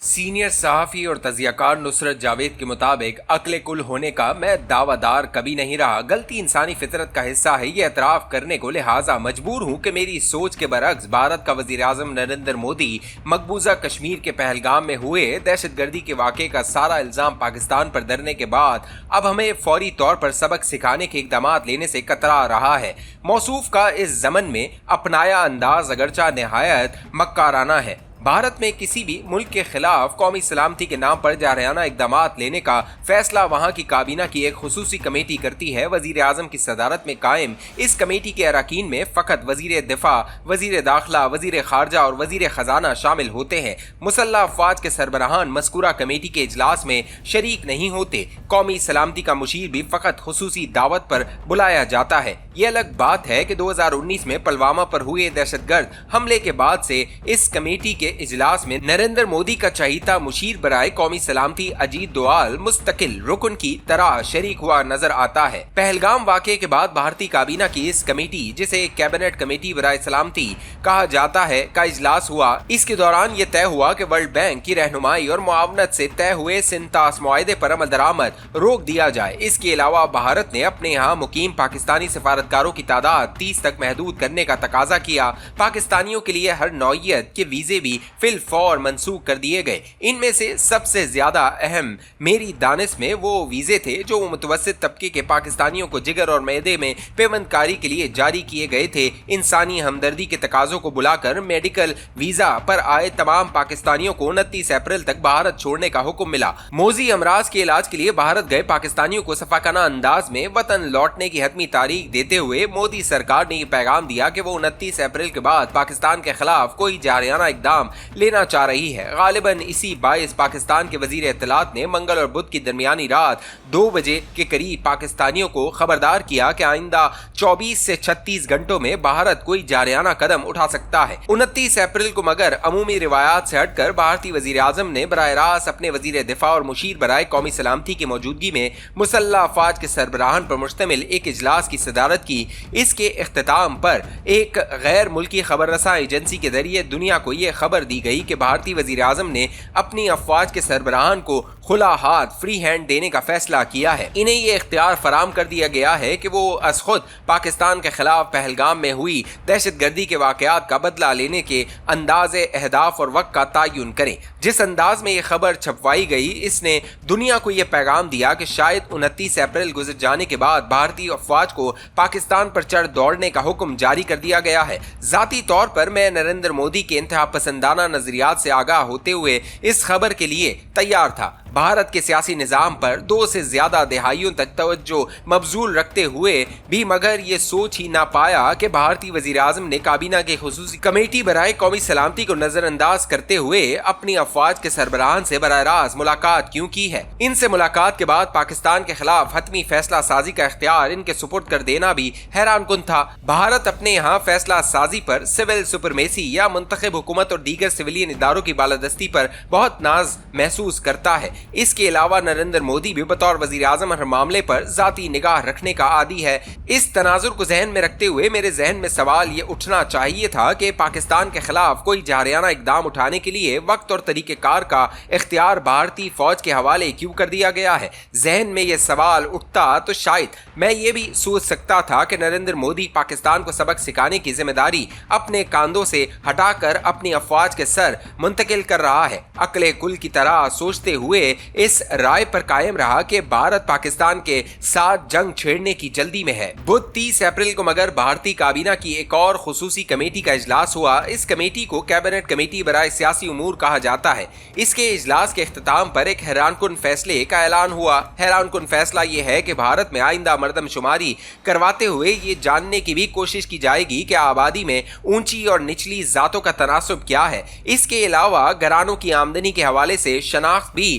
Senior صحافی اور تجزیہ کار نصرت جاوید کے مطابق عقل کل ہونے کا میں دعویٰ دار کبھی نہیں رہا۔ غلطی انسانی فطرت کا حصہ ہے، یہ اعتراف کرنے کو لہٰذا مجبور ہوں کہ میری سوچ کے برعکس بھارت کا وزیر اعظم نریندر مودی مقبوضہ کشمیر کے پہلگام میں ہوئے دہشت گردی کے واقعے کا سارا الزام پاکستان پر دھرنے کے بعد اب ہمیں فوری طور پر سبق سکھانے کے اقدامات لینے سے کترا رہا ہے۔ موصوف کا اس ضمن میں اپنایا انداز اگرچہ نہایت مکارانہ ہے۔ بھارت میں کسی بھی ملک کے خلاف قومی سلامتی کے نام پر جارحانہ اقدامات لینے کا فیصلہ وہاں کی کابینہ کی ایک خصوصی کمیٹی کرتی ہے۔ وزیر اعظم کی صدارت میں قائم اس کمیٹی کے اراکین میں فقط وزیر دفاع، وزیر داخلہ، وزیر خارجہ اور وزیر خزانہ شامل ہوتے ہیں۔ مسلح افواج کے سربراہان مذکورہ کمیٹی کے اجلاس میں شریک نہیں ہوتے۔ قومی سلامتی کا مشیر بھی فقط خصوصی دعوت پر بلایا جاتا ہے۔ یہ الگ بات ہے کہ 2019 میں پلوامہ پر ہوئے دہشت گرد حملے کے بعد سے اس کمیٹی کے اجلاس میں نریندر مودی کا چہیتا مشیر برائے قومی سلامتی اجیت دوال مستقل رکن کی طرح شریک ہوا نظر آتا ہے۔ پہلگام واقعے کے بعد بھارتی کابینہ کی اس کمیٹی، جسے کیبنٹ کمیٹی برائے سلامتی کہا جاتا ہے، کا اجلاس ہوا۔ اس کے دوران یہ طے ہوا کہ ورلڈ بینک کی رہنمائی اور معاونت سے طے ہوئے سنتاس معاہدے پر عمل درآمد روک دیا جائے۔ اس کے علاوہ بھارت نے اپنے یہاں مقیم پاکستانی سفارتکاروں کی تعداد 30 تک محدود کرنے کا تقاضا کیا۔ پاکستانیوں کے لیے ہر نوعیت کے ویزے بھی فی الفور منسوخ کر دیے گئے۔ ان میں سے سب سے زیادہ اہم میری دانش میں وہ ویزے تھے جو متوسط طبقے کے پاکستانیوں کو جگر اور معدے میں پیوند کاری کے لیے جاری کیے گئے تھے۔ انسانی ہمدردی کے تقاضوں کو بلا کر میڈیکل ویزا پر آئے تمام پاکستانیوں کو 29 اپریل تک بھارت چھوڑنے کا حکم ملا۔ موذی امراض کے علاج کے لیے بھارت گئے پاکستانیوں کو شفاقانہ انداز میں وطن لوٹنے کی حتمی تاریخ دیتے ہوئے مودی سرکار نے یہ پیغام دیا کہ وہ 29 اپریل کے بعد پاکستان کے خلاف کوئی جارحانہ اقدام لینا چاہ رہی ہے۔ غالباً اسی باعث پاکستان کے وزیر اطلاعات نے منگل اور بدھ کی درمیانی رات 2 بجے کے قریب پاکستانیوں کو خبردار کیا کہ آئندہ 24 سے 36 گھنٹوں میں بھارت کوئی جارحانہ قدم اٹھا سکتا ہے۔ 29 اپریل کو مگر عمومی روایات سے ہٹ کر بھارتی وزیر اعظم نے براہ راست اپنے وزیر دفاع اور مشیر برائے قومی سلامتی کی موجودگی میں مسلح افواج کے سربراہان پر مشتمل ایک اجلاس کی صدارت کی۔ اس کے اختتام پر ایک غیر ملکی خبر رساں ایجنسی کے ذریعے دنیا کو یہ خبر دی گئی کہ بھارتی وزیر اعظم نے اپنی افواج کے سربراہان کو کھلا ہاتھ فری ہینڈ دینے کا فیصلہ کیا ہے۔ انہیں یہ اختیار فراہم کر دیا گیا ہے کہ وہ از خود پاکستان کے خلاف پہلگام میں ہوئی دہشت گردی کے واقعات کا بدلہ لینے کے انداز، اہداف اور وقت کا تعین کریں۔ جس انداز میں یہ خبر چھپوائی گئی، اس نے دنیا کو یہ پیغام دیا کہ شاید 29 اپریل گزر جانے کے بعد بھارتی افواج کو پاکستان پر چڑھ دوڑنے کا حکم جاری کر دیا گیا ہے۔ ذاتی طور پر میں نریندر مودی کے انتہا پسندانہ نظریات سے آگاہ ہوتے ہوئے اس خبر کے لیے تیار تھا۔ بھارت کے سیاسی نظام پر 2 سے زیادہ دہائیوں تک توجہ مبذول رکھتے ہوئے بھی مگر یہ سوچ ہی نہ پایا کہ بھارتی وزیر اعظم نے کابینہ کی خصوصی کمیٹی برائے قومی سلامتی کو نظر انداز کرتے ہوئے اپنی افواج کے سربراہان سے براہ راست ملاقات کیوں کی ہے۔ ان سے ملاقات کے بعد پاکستان کے خلاف حتمی فیصلہ سازی کا اختیار ان کے سپرد کر دینا بھی حیران کن تھا۔ بھارت اپنے یہاں فیصلہ سازی پر سول سپرمیسی یا منتخب حکومت اور دیگر سویلین اداروں کی بالادستی پر بہت ناز محسوس کرتا ہے۔ اس کے علاوہ نریندر مودی بھی بطور وزیر اعظم ہر معاملے پر ذاتی نگاہ رکھنے کا عادی ہے۔ اس تناظر کو ذہن میں رکھتے ہوئے میرے ذہن میں سوال یہ اٹھنا چاہیے تھا کہ پاکستان کے خلاف کوئی جارحانہ اقدام اٹھانے کے لیے وقت اور طریقہ کار کا اختیار بھارتی فوج کے حوالے کیوں کر دیا گیا ہے۔ ذہن میں یہ سوال اٹھتا تو شاید میں یہ بھی سوچ سکتا تھا کہ نریندر مودی پاکستان کو سبق سکھانے کی ذمہ داری اپنے کاندھوں سے ہٹا کر اپنی افواج کے سر منتقل کر رہا ہے۔ عقل کل کی طرح سوچتے ہوئے اس رائے پر قائم رہا کہ بھارت پاکستان کے ساتھ جنگ چھیڑنے کی جلدی میں ہے۔ بدھ 30 اپریل کو مگر بھارتی کابینہ کی ایک اور خصوصی کمیٹی کا اجلاس ہوا۔ اس کمیٹی کو کیبنٹ کمیٹی برائے سیاسی امور کہا جاتا ہے۔ اس کے اجلاس کے اختتام پر ایک حیران کن فیصلے کا اعلان ہوا۔ حیران کن فیصلہ یہ ہے کہ بھارت میں آئندہ مردم شماری کرواتے ہوئے یہ جاننے کی بھی کوشش کی جائے گی کہ آبادی میں اونچی اور نچلی ذاتوں کا تناسب کیا ہے۔ اس کے علاوہ گھرانوں کی آمدنی کے حوالے سے شناخت بھی